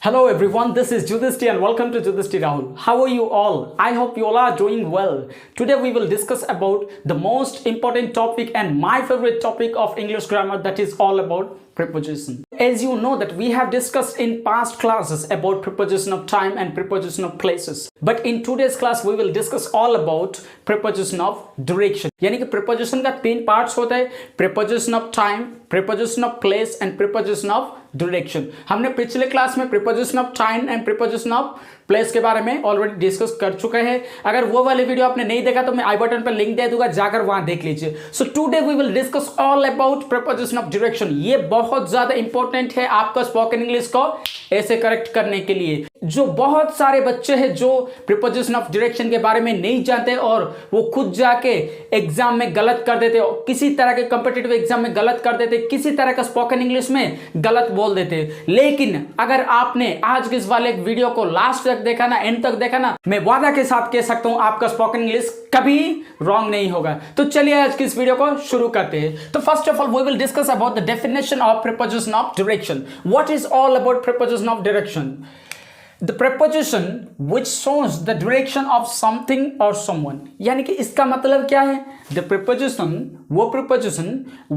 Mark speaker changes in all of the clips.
Speaker 1: Hello everyone, this is Judhishti and welcome to Judhishti Rahul. How are you all? I hope you all are doing well. Today we will discuss about the most important topic and my favorite topic of English grammar, that is all about preposition. As you know that we have discussed in past classes about preposition of time and preposition of places. But in today's class we will discuss all about preposition of direction. यानी कि preposition का तीन parts होता है, preposition of time, preposition of place and preposition of direction. हमने पिछले class में preposition of time and preposition of place के बारे में ऑलरेडी डिस्कस कर चुके हैं. अगर वो वाले वीडियो आपने नहीं देखा तो मैं आई बटन पर लिंक दे दूंगा, जाकर वहां देख लीजिए. So today we will discuss all about preposition of direction. ये बहुत ज्यादा इंपॉर्टेंट है आपका स्पोकन इंग्लिश को ऐसे करेक्ट करने के लिए. जो बहुत सारे बच्चे हैं जो प्रीपोजिशन ऑफ डायरेक्शन के बारे में नहीं जानते और वो खुद जाके एग्जाम में गलत कर देते, किसी तरह के कॉम्पिटिटिव एग्जाम में गलत कर देते, किसी तरह का स्पोकन इंग्लिश में गलत बोल देते. लेकिन अगर आपने आज के इस वाले वीडियो को लास्ट तक देखा ना, एंड तक देखा ना, मैं वादा के साथ कह सकता हूं आपका स्पोकन इंग्लिश कभी रॉन्ग नहीं होगा. तो चलिए आज की इस वीडियो को शुरू करते हैं. तो first of all we will discuss about the definition of preposition of direction. What is all about preposition of direction? The preposition which shows the direction of something or someone. यानी कि इसका मतलब क्या है? The preposition, वो preposition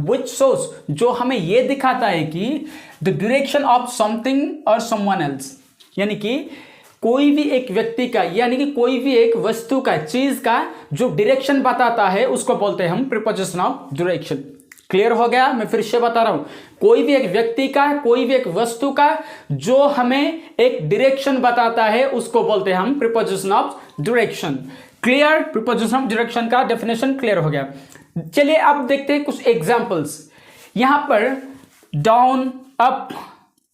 Speaker 1: which shows, जो हमें ये दिखाता है कि the direction of something or someone else. यानी कि कोई भी एक व्यक्ति का, यानी कि कोई भी एक वस्तु का, चीज का जो डायरेक्शन बताता है उसको बोलते हैं हम preposition of direction. क्लियर हो गया? मैं फिर से बता रहा हूं, कोई भी एक व्यक्ति का, कोई भी एक वस्तु का जो हमें एक डायरेक्शन बताता है उसको बोलते हैं हम preposition of direction. Clear? Preposition of direction का डेफिनेशन क्लियर हो गया. चलिए अब देखते हैं कुछ एग्जांपल्स. यहां पर down, up,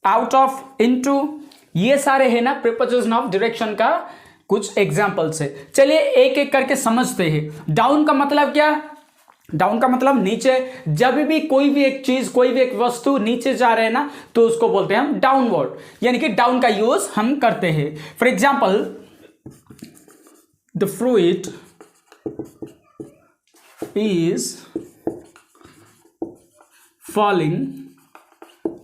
Speaker 1: out of, into, ये सारे है ना प्रीपोजिशन ऑफ डायरेक्शन का कुछ एग्जांपल्स है. चलिए एक एक करके समझते हैं. डाउन का मतलब क्या? डाउन का मतलब नीचे. जब भी कोई भी एक चीज, कोई भी एक वस्तु नीचे जा रहे हैं ना तो उसको बोलते हैं हम डाउनवर्ड, यानी कि डाउन का यूज हम करते हैं. For example, the fruit is falling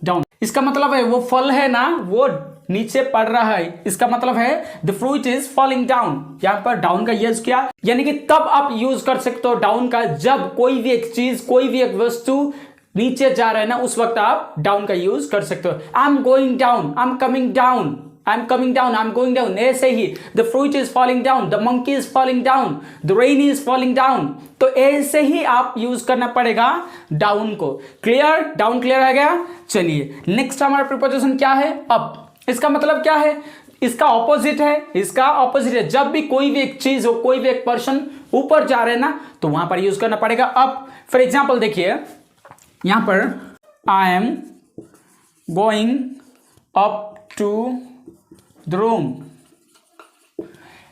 Speaker 1: down. इसका मतलब है वो फल है ना, वो नीचे पड़ रहा है. इसका मतलब है the fruit is falling down. यहां पर डाउन का यूज किया, यानी कि तब आप यूज कर सकते हो डाउन का जब कोई भी एक चीज, कोई भी एक वस्तु नीचे जा रहा है ना, उस वक्त आप डाउन का यूज कर सकते हो. I am going down, I am coming down, I am coming down, I am going down. ऐसे ही the fruit is falling down, the monkey is falling down, the rain is falling down. तो ऐसे ही आप use करना पड़ेगा down को. Clear? Down clear आ गया. चलिए नेक्स्ट हमारा प्रीपोजिशन क्या है? अप. इसका मतलब क्या है? इसका ऑपोजिट है. इसका ऑपोजिट है. जब भी कोई भी एक चीज हो, कोई भी एक पर्सन ऊपर जा रहे हैं ना तो वहां पर यूज करना पड़ेगा अप. फॉर एग्जाम्पल देखिए यहां पर I am going up to the room.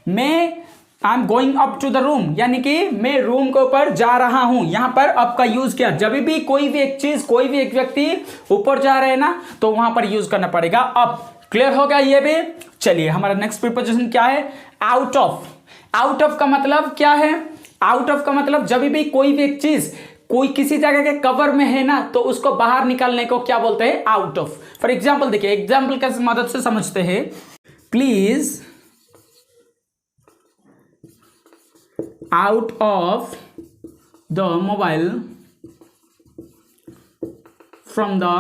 Speaker 1: I am going up to the room, यानी कि मैं रूम के ऊपर जा रहा हूं. यहां पर अप का यूज किया. जब भी कोई भी एक चीज, कोई भी एक व्यक्ति ऊपर जा रहे हैं ना तो वहां पर यूज करना पड़ेगा अप. क्लियर हो गया ये भी. चलिए हमारा नेक्स्ट प्रीपोजिशन क्या है? Out of. आउट ऑफ का मतलब क्या है? आउट ऑफ का मतलब जब भी कोई भी एक चीज कोई किसी जगह के कवर में है ना तो उसको बाहर निकालने को क्या बोलते हैं? Out of. फॉर एग्जाम्पल देखिए, एग्जाम्पल की मदद से समझते हैं. Please out of the mobile from the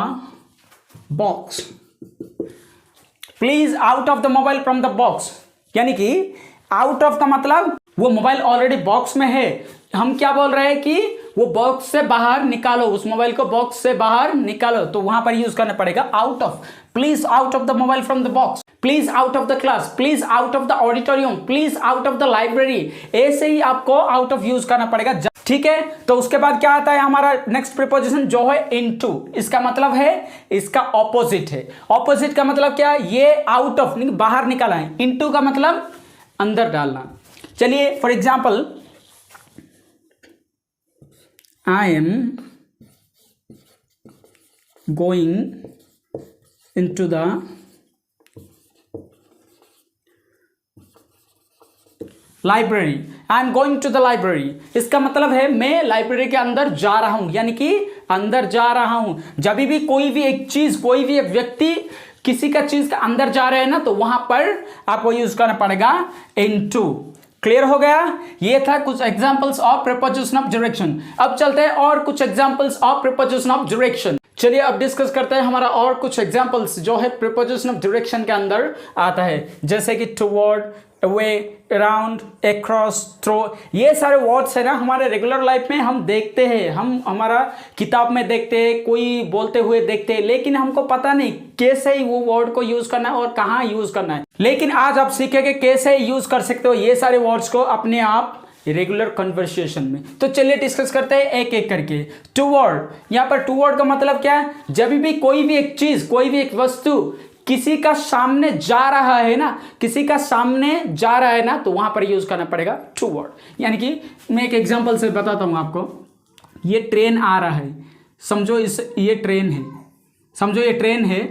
Speaker 1: box. Please out of the mobile from the box. यानी कि out of का मतलब वो मोबाइल ऑलरेडी बॉक्स में है. हम क्या बोल रहे हैं कि वो बॉक्स से बाहर निकालो, उस मोबाइल को बॉक्स से बाहर निकालो. तो वहां पर यूज करना पड़ेगा out of. Please out of the mobile from the box, please out of the class, please out of the auditorium, please out of the library. ऐसे ही आपको आउट ऑफ यूज करना पड़ेगा. ठीक है. तो उसके बाद क्या आता है हमारा नेक्स्ट प्रीपोजिशन जो है इनटू. इसका मतलब है, इसका ऑपोजिट है. ऑपोजिट का मतलब क्या? ये आउट ऑफ बाहर निकाला है. इनटू का मतलब अंदर डालना. चलिए for example, I am going into the library. I am going to the library. इसका मतलब है मैं लाइब्रेरी के अंदर जा रहा हूं, यानी कि अंदर जा रहा हूं. जब भी कोई भी एक चीज, कोई भी एक व्यक्ति किसी का चीज के अंदर जा रहे हैं ना, तो वहां पर आपको यूज करना पड़ेगा इनटू। क्लियर हो गया? ये था कुछ examples of preposition of direction. अब चलते हैं और कुछ examples of preposition of direction. चलिए अब डिस्कस करते हैं हमारा और कुछ एग्जांपल्स जो है प्रीपोजिशन ऑफ डायरेक्शन के अंदर आता है, जैसे कि toward, away, around, across, through. ये सारे वर्ड्स है ना हमारे रेगुलर लाइफ में हम देखते हैं, हम हमारा किताब में देखते हैं, कोई बोलते हुए देखते हैं, लेकिन हमको पता नहीं कैसे ही वो वर्ड को यूज करना है और कहाँ यूज करना है। लेकिन आज आप सीखेंगे कैसे यूज कर सकते हो ये सारे वर्ड्स को अपने आप रेगुलर कन्वर्सेशन में। तो चलिए डिस्कस करते हैं एक एक करके। टुवर्ड, यहाँ पर टुवर्ड का मतलब क्या है? जब भी कोई भी एक चीज, कोई भी एक वस्तु किसी का सामने जा रहा है ना, किसी का सामने जा रहा है ना, तो वहां पर यूज करना पड़ेगा टुवर्ड। यानी कि मैं एक एग्जांपल से बताता हूं आपको। ये ट्रेन आ रहा है, समझो ये ट्रेन है, समझो ये ट्रेन है,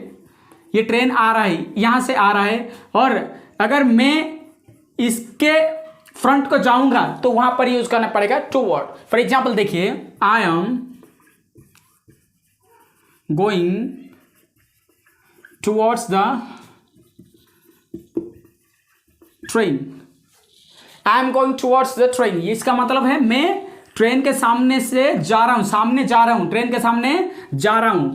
Speaker 1: ये ट्रेन आ रहा है, यहां से आ रहा है, और अगर मैं इसके फ्रंट को जाऊंगा तो वहां पर यूज करना पड़ेगा टुवर्ड। फॉर एग्जाम्पल देखिए, आई am going towards the train, I am going towards the train। ये इसका मतलब है मैं ट्रेन के सामने से जा रहा हूं, सामने जा रहा हूं, ट्रेन के सामने जा रहा हूं।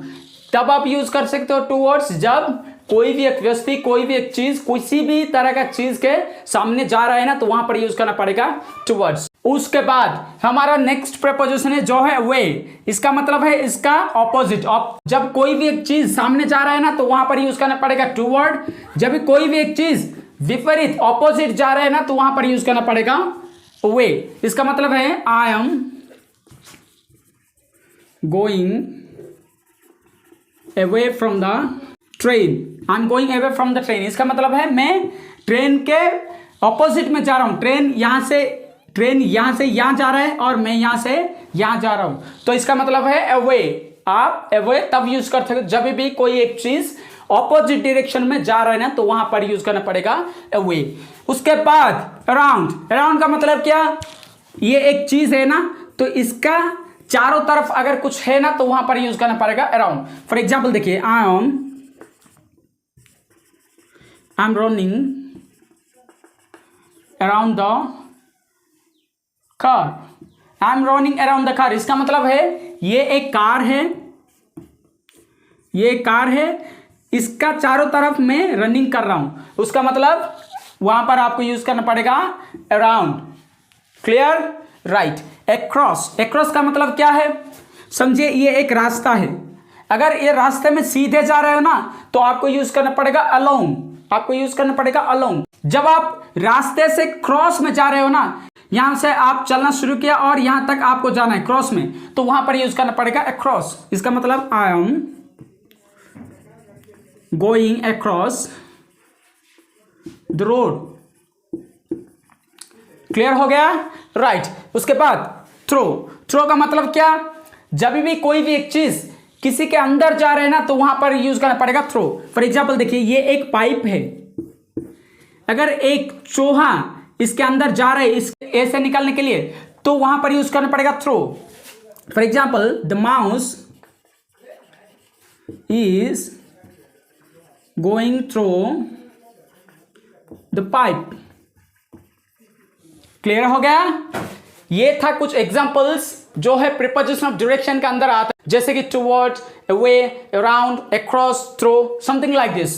Speaker 1: तब आप यूज कर सकते हो टुवर्ड्स जब कोई भी एक व्यक्ति, कोई भी एक चीज, किसी भी तरह का चीज के सामने जा रहा है ना, तो वहां पर यूज करना पड़ेगा टुवर्ड्स। उसके बाद हमारा नेक्स्ट प्रीपोजिशन है जो है वे। इसका मतलब है इसका ऑपोजिट। जब कोई भी एक चीज सामने जा रहा है ना, तो वहां पर यूज करना पड़ेगा टुवर्ड। जब भी कोई भी एक चीज विपरीत, ऑपोजिट जा रहा है ना, तो वहां पर यूज करना पड़ेगा वे। इसका मतलब है आई am going away from the train, I am going away from the train. इसका मतलब है मैं ट्रेन के ऑपोजिट में जा रहा हूं। ट्रेन यहां से यहां जा रहा है और मैं यहां से यहां जा रहा हूं, तो इसका मतलब है अवे। आप अवे तब यूज कर सकते जब भी कोई एक चीज ऑपोजिट डायरेक्शन में जा रहा है ना, तो वहां पर यूज करना पड़ेगा अवे। उसके बाद अराउंड। अराउंड का मतलब क्या? ये एक चीज है ना, तो इसका चारों तरफ अगर कुछ है ना, तो वहां पर यूज करना पड़ेगा अराउंड। फॉर एग्जाम्पल देखिए, I am running around the car, I am running around the car. इसका मतलब है ये एक कार है, ये कार है, इसका चारों तरफ मैं रनिंग कर रहा हूं, उसका मतलब वहां पर आपको यूज करना पड़ेगा around. Clear? Right. Across. Across का मतलब क्या है? समझिए ये एक रास्ता है, अगर ये रास्ते में सीधे जा रहे हो ना, तो आपको यूज करना पड़ेगा अलोंग। आपको यूज करना पड़ेगा अलोंग। जब आप रास्ते से क्रॉस में जा रहे हो ना, यहां से आप चलना शुरू किया और यहां तक आपको जाना है क्रॉस में, तो वहां पर यूज करना पड़ेगा अक्रॉस। इसका मतलब आई am going across the road. Clear हो गया? राइट। उसके बाद थ्रो। थ्रो का मतलब क्या? जब भी कोई भी एक चीज किसी के अंदर जा रहे हैं ना, तो वहां पर यूज करना पड़ेगा थ्रो। फॉर एग्जाम्पल देखिए, ये एक पाइप है, अगर एक चूहा इसके अंदर जा रहे हैं इस ए से निकलने के लिए, तो वहां पर यूज करना पड़ेगा through. For example the mouse is going through the pipe. Clear हो गया? ये था कुछ एग्जांपल्स जो है प्रीपोजिशन ऑफ डायरेक्शन के अंदर आता है, जैसे कि towards, away, around, across, through, something like this.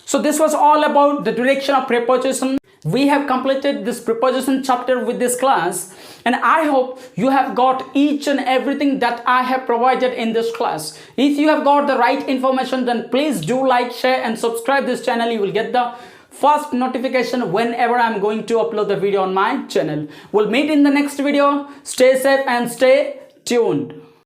Speaker 1: So this was all about the direction of preposition. We have completed this preposition chapter with this class, and I hope you have got each and everything that I have provided in this class. If you have got the right information, then please do like, share and subscribe this channel. You will get the first notification whenever I'm going to upload the video on my channel. We'll meet in the next video. Stay safe and stay tuned.